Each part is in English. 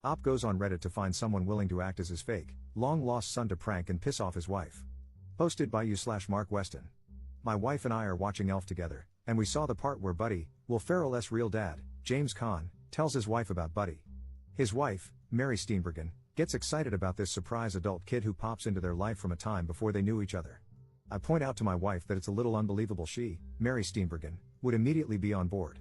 Op goes on Reddit to find someone willing to act as his fake, long-lost son to prank and piss off his wife. Posted by you/Mark Weston. My wife and I are watching Elf together, and we saw the part where Buddy, Will Ferrell's real dad, James Caan, tells his wife about Buddy. His wife, Mary Steenburgen, gets excited about this surprise adult kid who pops into their life from a time before they knew each other. I point out to my wife that it's a little unbelievable she, Mary Steenburgen, would immediately be on board.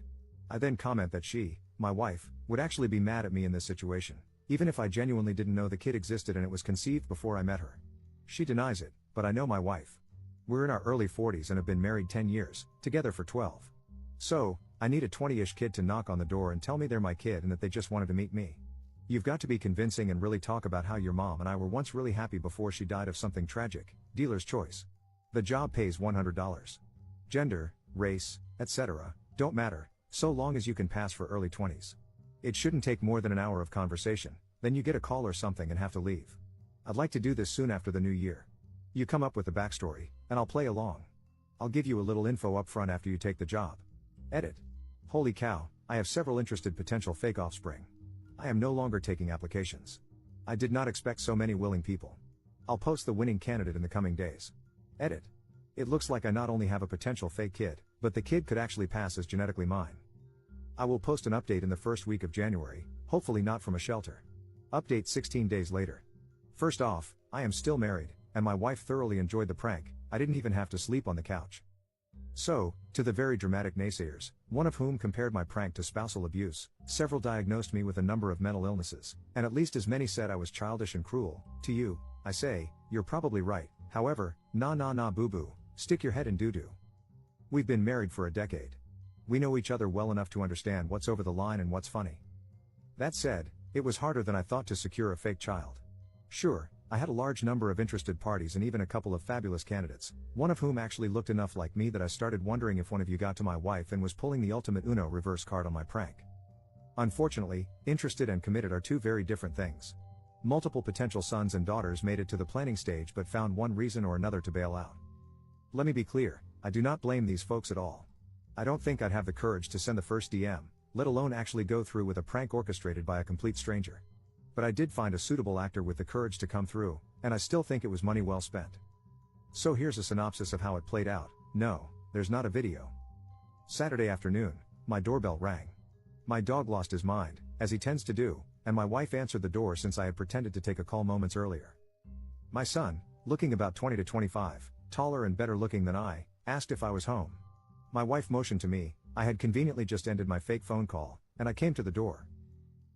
I then comment that she, my wife, would actually be mad at me in this situation, even if I genuinely didn't know the kid existed and it was conceived before I met her. She denies it, but I know my wife. We're in our early 40s and have been married 10 years, together for 12. So, I need a 20-ish kid to knock on the door and tell me they're my kid and that they just wanted to meet me. You've got to be convincing and really talk about how your mom and I were once really happy before she died of something tragic, dealer's choice. The job pays $100. Gender, race, etc., don't matter, so long as you can pass for early 20s. It shouldn't take more than an hour of conversation, then you get a call or something and have to leave. I'd like to do this soon after the new year. You come up with the backstory, and I'll play along. I'll give you a little info up front after you take the job. Edit. Holy cow, I have several interested potential fake offspring. I am no longer taking applications. I did not expect so many willing people. I'll post the winning candidate in the coming days. Edit. It looks like I not only have a potential fake kid, but the kid could actually pass as genetically mine. I will post an update in the first week of January, hopefully not from a shelter. Update 16 days later. First off, I am still married, and my wife thoroughly enjoyed the prank. I didn't even have to sleep on the couch. So, to the very dramatic naysayers, one of whom compared my prank to spousal abuse, several diagnosed me with a number of mental illnesses, and at least as many said I was childish and cruel. To you, I say, you're probably right. However, nah boo boo, stick your head in doo-doo. We've been married for a decade. We know each other well enough to understand what's over the line and what's funny. That said, it was harder than I thought to secure a fake child. Sure, I had a large number of interested parties and even a couple of fabulous candidates, one of whom actually looked enough like me that I started wondering if one of you got to my wife and was pulling the ultimate Uno reverse card on my prank. Unfortunately, interested and committed are two very different things. Multiple potential sons and daughters made it to the planning stage but found one reason or another to bail out. Let me be clear, I do not blame these folks at all. I don't think I'd have the courage to send the first DM, let alone actually go through with a prank orchestrated by a complete stranger. But I did find a suitable actor with the courage to come through, and I still think it was money well spent. So here's a synopsis of how it played out. No, there's not a video. Saturday afternoon, my doorbell rang. My dog lost his mind, as he tends to do, and my wife answered the door since I had pretended to take a call moments earlier. My son, looking about 20 to 25, taller and better looking than I, asked if I was home. My wife motioned to me. I had conveniently just ended my fake phone call, and I came to the door.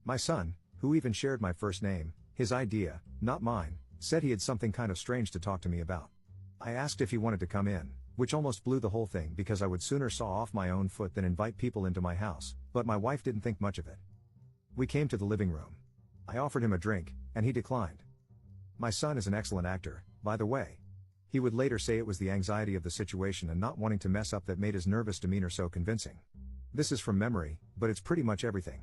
My son, who even shared my first name, his idea, not mine, said he had something kind of strange to talk to me about. I asked if he wanted to come in, which almost blew the whole thing because I would sooner saw off my own foot than invite people into my house, but my wife didn't think much of it. We came to the living room. I offered him a drink, and he declined. My son is an excellent actor, by the way. He would later say it was the anxiety of the situation and not wanting to mess up that made his nervous demeanor so convincing. This is from memory, but it's pretty much everything.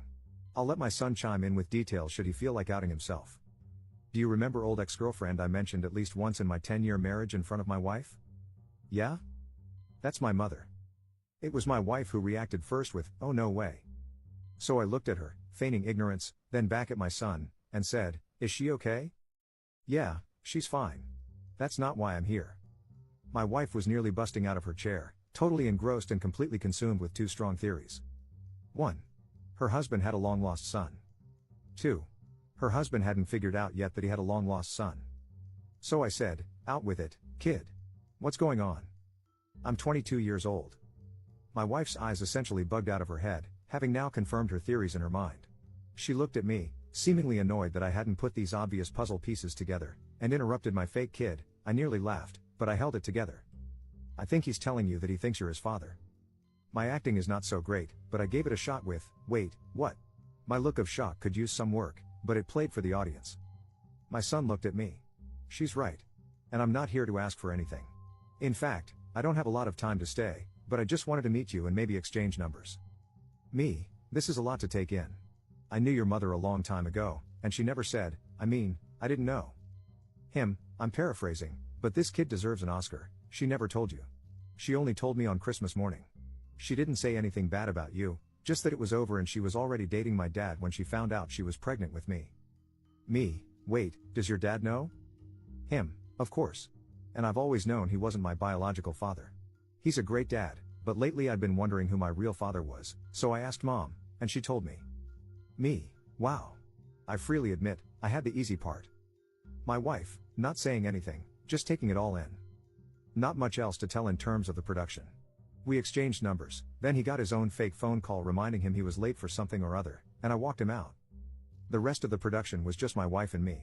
I'll let my son chime in with details should he feel like outing himself. Do you remember old ex-girlfriend I mentioned at least once in my 10-year marriage in front of my wife? Yeah? That's my mother. It was my wife who reacted first with, "Oh no way." So I looked at her, feigning ignorance, then back at my son, and said, "Is she okay?" "Yeah, she's fine. That's not why I'm here." My wife was nearly busting out of her chair, totally engrossed and completely consumed with two strong theories. 1. Her husband had a long-lost son. 2. Her husband hadn't figured out yet that he had a long-lost son. So I said, "Out with it, kid. What's going on?" I'm 22 years old. My wife's eyes essentially bugged out of her head, having now confirmed her theories in her mind. She looked at me, seemingly annoyed that I hadn't put these obvious puzzle pieces together, and interrupted my fake kid. I nearly laughed, but I held it together. "I think he's telling you that he thinks you're his father." My acting is not so great, but I gave it a shot with, "Wait, what?" My look of shock could use some work, but it played for the audience. My son looked at me. She's right. And I'm not here to ask for anything. In fact, I don't have a lot of time to stay, but I just wanted to meet you and maybe exchange numbers. Me, this is a lot to take in. I knew your mother a long time ago, and she never said, I didn't know. Him, I'm paraphrasing, but this kid deserves an Oscar. She never told you. She only told me on Christmas morning. She didn't say anything bad about you, Just that it was over and she was already dating my dad when she found out she was pregnant with me. Me, wait, does your dad know? Him, of course. And I've always known he wasn't my biological father. He's a great dad, but lately I'd been wondering who my real father was, so I asked Mom, and she told me. Me, wow. I freely admit, I had the easy part. My wife, not saying anything, just taking it all in. Not much else to tell in terms of the production. We exchanged numbers, then he got his own fake phone call reminding him he was late for something or other, and I walked him out. The rest of the production was just my wife and me.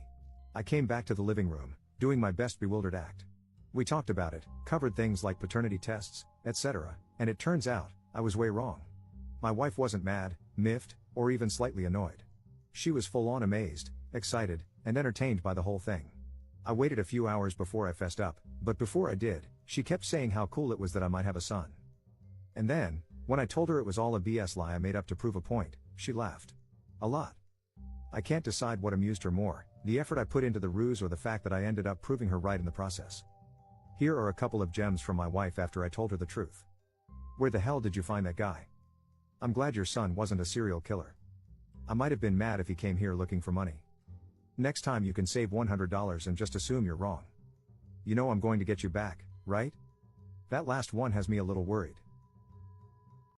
I came back to the living room, doing my best bewildered act. We talked about it, covered things like paternity tests, etc., and it turns out, I was way wrong. My wife wasn't mad, miffed, or even slightly annoyed. She was full-on amazed, excited, and entertained by the whole thing. I waited a few hours before I fessed up, but before I did, she kept saying how cool it was that I might have a son. And then, when I told her it was all a BS lie I made up to prove a point, she laughed. A lot. I can't decide what amused her more, the effort I put into the ruse or the fact that I ended up proving her right in the process. Here are a couple of gems from my wife after I told her the truth. Where the hell did you find that guy? I'm glad your son wasn't a serial killer. I might have been mad if he came here looking for money. Next time you can save $100 and just assume you're wrong. You know I'm going to get you back, right? That last one has me a little worried.